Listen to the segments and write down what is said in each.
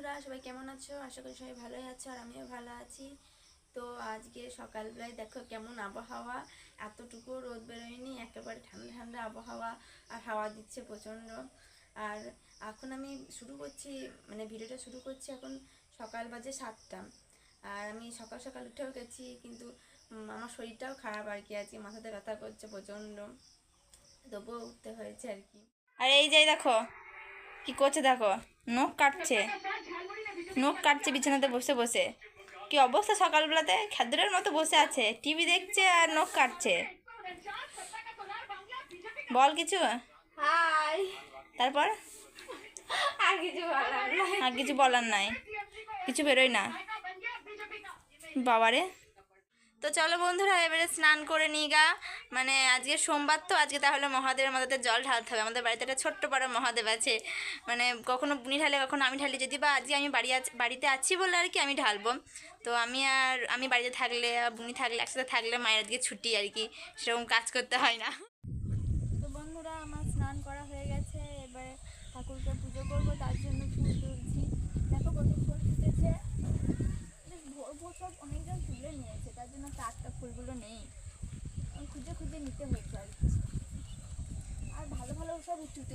বন্ধুরা সবাই কেমন আছো? আশা করি সবাই ভালোই আছো আর আমিও ভালো আছি। তো আজকে সকালবেলায় দেখো কেমন আবহাওয়া, এতটুকু রোদ বেরোয়নি, একেবারে ঠান্ডা ঠান্ডা আবহাওয়া আর হাওয়া দিচ্ছে প্রচণ্ড। আর এখন আমি শুরু করছি, মানে ভিডিওটা শুরু করছি এখন সকাল বাজে 7টা। আর আমি সকাল সকাল উঠেও গেছি, কিন্তু আমার শরীরটাও খারাপ আর কি, আজকে মাথাতে ব্যথা করছে প্রচণ্ড, তবুও উঠতে হয়েছে আর কি। আর এই যে দেখো কি করছে, দেখো নখ কাটছে, বিছানাতে বসে বসে। কি অবস্থা, সকালবেলাতে খেদুরের মতো বসে আছে, টিভি দেখছে আর নখ কাটছে। বল কিছু। হাই। তারপর আর কিছু বলার নাই, কিছু বেরোয় না বাবারে। তো চলো বন্ধুরা, এবারে স্নান করে নিই গা। মানে আজকে সোমবার, তো আজকে তাহলে মহাদেবের মাথাতে জল ঢালতে হবে। আমাদের বাড়িতে একটা ছোট্ট বড় মহাদেব আছে, মানে কখনো বুনি ঢালে কখনো আমি ঢালি, যদি বা আজকে আমি বাড়িতে আছি বলে আর কি আমি ঢালবো। তো আমি বাড়িতে থাকলে, বুনি থাকলে, একসাথে থাকলে মায়ের আজকে ছুটি আর কি, সেরকম কাজ করতে হয় না। তো বন্ধুরা, আমার স্নান করা হয়ে গেছে, এবারে ঠাকুরকে পুজো করবো, তার জন্য ফুল তুলছি। দেখো কত ফুল ফুটেছে, ভোর ভোর সব অনেকজন তুলে নিয়েছে, তার জন্য টাটকা ফুলগুলো নেই, খুঁজে খুঁজে নিতে হয়েছে আর কি। আর ভালো ভালো সব উঁচুতে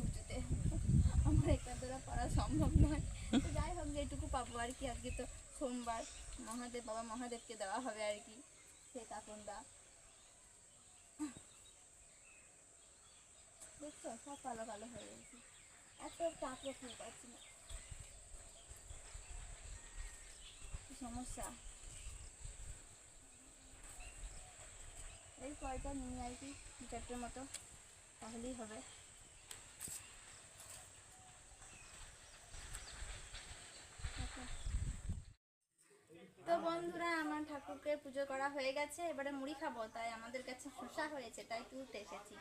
আমার একটা দ্বারা পারা সম্ভব নয়। তো যাই হোক, যেটুকু পাবো আর কি। আজকে তো সোমবার, বাবা মহাদেবকে দেওয়া হবে আর কি, সেই কাকনদা। দেখছো সব কালো কালো হয়ে গেছে, এত টাকলো ফুল পাচ্ছি না, সমস্যা। এই কয়টা নিয়ে আর কি, 2-4টের মতো, তাহলেই হবে। তো বন্ধুরা, আমার ঠাকুরকে পুজো করা হয়ে গেছে, এবারে মুড়ি খাবো, তাই আমাদের কাছে শসা হয়েছে, তাই তুলতে এসেছি।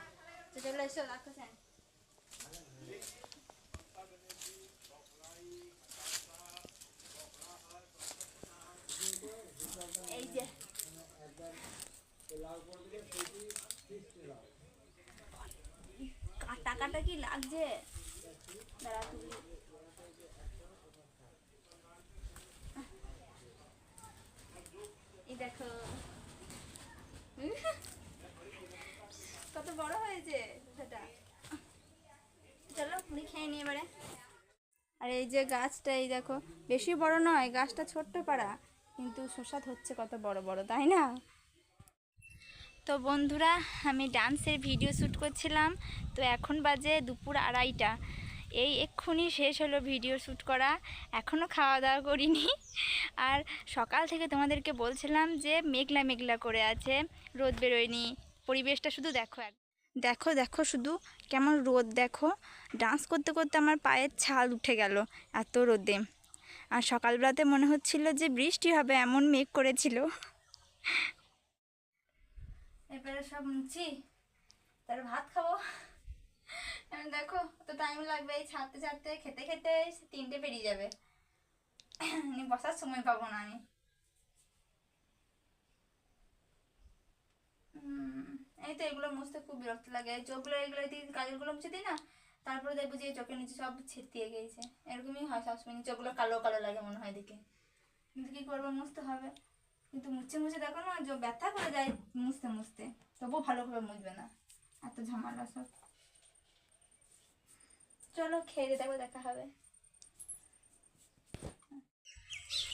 তো চলে এসো, রাখো। এই যে টাকাটা কি লাগছে, দাঁড়া তুলি। এই দেখো কত বড় হয়েছে সেটা। চলো মুড়ি খেয়ে নিয়ে এবারে। আর এই যে গাছটা, এই দেখো বেশি বড় নয়, গাছটা ছোট্ট পাড়া, কিন্তু শসা হচ্ছে কত বড় বড়, তাই না? তো বন্ধুরা, আমি ডান্সের ভিডিও শ্যুট করছিলাম, তো এখন বাজে দুপুর 2:30। এই এক্ষুনি শেষ হলো ভিডিও শ্যুট করা, এখনও খাওয়া দাওয়া করিনি। আর সকাল থেকে তোমাদেরকে বলছিলাম যে মেঘলা মেঘলা করে আছে, রোদ বেরোয়নি। পরিবেশটা শুধু দেখো, দেখো দেখো শুধু কেমন রোদ, দেখো ডান্স করতে করতে আমার পায়ের ছাল উঠে গেল এত রোদে। আর সকালবেলাতে মনে হচ্ছিল যে বৃষ্টি হবে, এমন মেঘ করেছিল। এবারে সব মুছি, তারপরে ভাত খাবো। দেখো কত টাইম লাগবে, এই ছাড়তে ছাড়তে খেতে খেতে 3টে পেরিয়ে যাবে, বসার সময় পাবো না আমি। এই তো এগুলো মুছতে খুব বিরক্ত লাগে, চোখগুলো এগুলো দিয়ে কাজলগুলো মুছে দিই না, তারপরে দেখবো যে চোখের নিচে সব ছিটিয়ে গিয়েছে, এরকমই হয় সবসময়, চোখগুলো কালো কালো লাগে মনে হয় দেখে, কিন্তু কী করবো, মুছতে হবে। কিন্তু মুছে মুছে দেখো না, যে ব্যথা করে যায় মুছতে মুছতে, তবুও ভালো করে মুছবে না, এত ঝামেলা সব। চলো খেয়ে দেখো, দেখা হবে।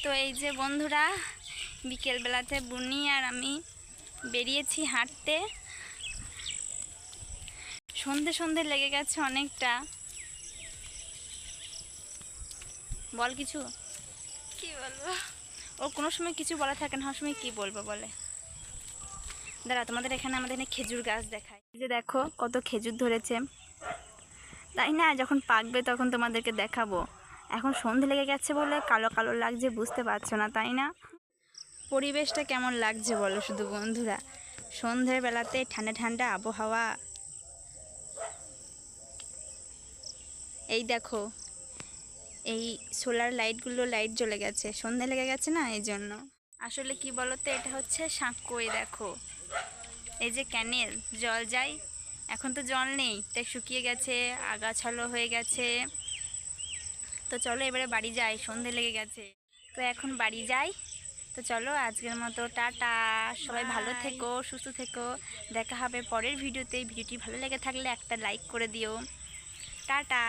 তো এই যে বন্ধুরা, বিকেলবেলাতে বুনি আর আমি বেরিয়েছি হাঁটতে। সন্ধে সন্ধে লেগে গেছে অনেকটা। বল কিছু। কি বলবো, ওর কোনো সময় কিছু বলা থাকে না, সময় কি বলবো বলে। দাঁড়া, তোমাদের এখানে আমাদের এখানে খেজুর গাছ দেখায়, এই যে দেখো কত খেজুর ধরেছে, তাই না? যখন পাকবে তখন তোমাদেরকে দেখাবো। এখন সন্ধে লেগে গেছে বলে কালো কালো লাগছে, বুঝতে পারছো না, তাই না? পরিবেশটা কেমন লাগছে বলো শুধু বন্ধুরা, সন্ধ্যের বেলাতে ঠান্ডা ঠান্ডা আবহাওয়া। এই দেখো এই সোলার লাইটগুলো, লাইট জ্বলে গেছে, সন্ধে লেগে গেছে না, এই জন্য। আসলে কি বলতো, এটা হচ্ছে সাঁকোই, দেখো এই যে ক্যানেল, জল যায়, এখন তো জল নেই, তাই শুকিয়ে গেছে, আগাছালো হয়ে গেছে। তো চলো এবারে বাড়ি যাই, সন্ধে লেগে গেছে। তো এখন বাড়ি যাই। তো চলো আজকের মতো টাটা, সবাই ভালো থেকো, সুস্থ থেকো। দেখা হবে পরের ভিডিওতে। ভিডিওটি ভালো লেগে থাকলে একটা লাইক করে দিও। টাটা।